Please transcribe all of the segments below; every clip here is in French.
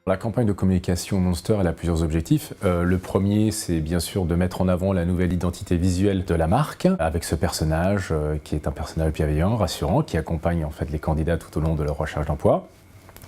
La campagne de communication Monster, elle a plusieurs objectifs. Le premier, c'est bien sûr de mettre en avant la nouvelle identité visuelle de la marque, avec ce personnage qui est un personnage bienveillant, rassurant, qui accompagne en fait les candidats tout au long de leur recherche d'emploi.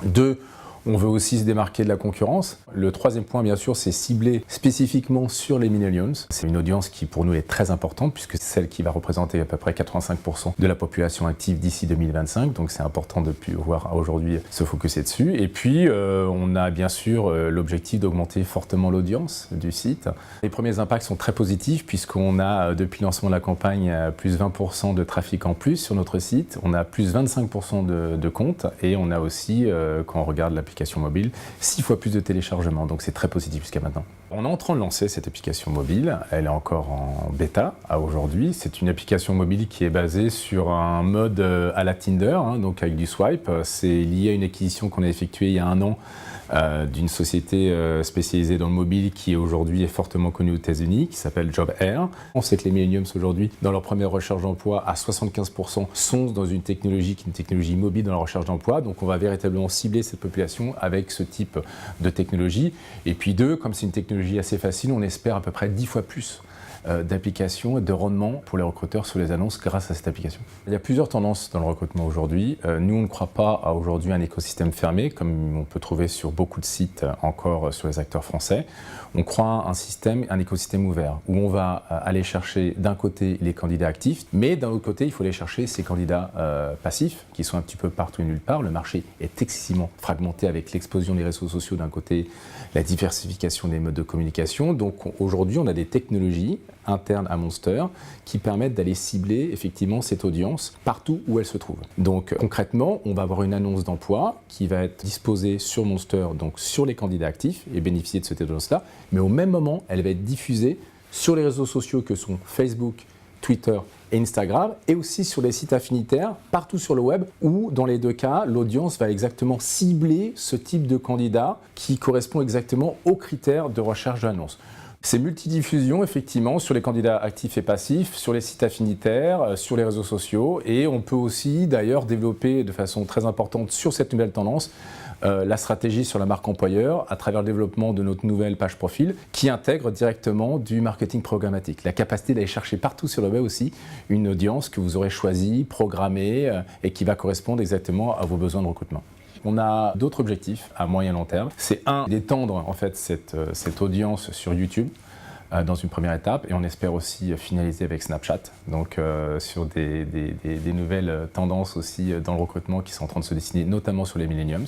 Deux, on veut aussi se démarquer de la concurrence. Le troisième point, bien sûr, c'est cibler spécifiquement sur les millennials. C'est une audience qui, pour nous, est très importante, puisque c'est celle qui va représenter à peu près 85% de la population active d'ici 2025. Donc, c'est important de pouvoir aujourd'hui se focuser dessus. Et puis, on a bien sûr l'objectif d'augmenter fortement l'audience du site. Les premiers impacts sont très positifs, puisqu'on a, depuis le lancement de la campagne, plus 20% de trafic en plus sur notre site. On a plus 25% de comptes. Et on a aussi, quand on regarde l'application mobile, 6 fois plus de téléchargements, donc c'est très positif jusqu'à maintenant. On est en train de lancer cette application mobile, elle est encore en bêta à aujourd'hui. C'est une application mobile qui est basée sur un mode à la Tinder, donc avec du swipe. C'est lié à une acquisition qu'on a effectuée il y a 1 an d'une société spécialisée dans le mobile qui aujourd'hui est fortement connue aux États-Unis, qui s'appelle JobAir. On sait que les millennials aujourd'hui, dans leur première recherche d'emploi, à 75% sont dans une technologie qui est une technologie mobile dans la recherche d'emploi. Donc on va véritablement cibler cette population avec ce type de technologie. Et puis deux, comme c'est une technologie assez facile, on espère à peu près 10 fois plus d'applications et de rendement pour les recruteurs sur les annonces grâce à cette application. Il y a plusieurs tendances dans le recrutement aujourd'hui. Nous, on ne croit pas à aujourd'hui un écosystème fermé, comme on peut trouver sur beaucoup de sites encore sur les acteurs français. On croit à un écosystème ouvert, où on va aller chercher d'un côté les candidats actifs, mais d'un autre côté, il faut aller chercher ces candidats passifs, qui sont un petit peu partout et nulle part. Le marché est excessivement fragmenté avec l'explosion des réseaux sociaux d'un côté, la diversification des modes de communication. Donc aujourd'hui, on a des technologies internes à Monster qui permettent d'aller cibler effectivement cette audience partout où elle se trouve. Donc concrètement, on va avoir une annonce d'emploi qui va être disposée sur Monster, donc sur les candidats actifs et bénéficier de cette audience-là, mais au même moment, elle va être diffusée sur les réseaux sociaux que sont Facebook, Twitter et Instagram, et aussi sur les sites affinitaires, partout sur le web, où dans les deux cas, l'audience va exactement cibler ce type de candidat qui correspond exactement aux critères de recherche d'annonce. C'est multidiffusion, effectivement, sur les candidats actifs et passifs, sur les sites affinitaires, sur les réseaux sociaux, et on peut aussi d'ailleurs développer de façon très importante sur cette nouvelle tendance la stratégie sur la marque employeur à travers le développement de notre nouvelle page profil qui intègre directement du marketing programmatique. La capacité d'aller chercher partout sur le web aussi une audience que vous aurez choisie, programmée et qui va correspondre exactement à vos besoins de recrutement. On a d'autres objectifs à moyen et long terme. C'est d'étendre en fait cette audience sur YouTube dans une première étape, et on espère aussi finaliser avec Snapchat, donc sur des nouvelles tendances aussi dans le recrutement qui sont en train de se dessiner, notamment sur les millennials.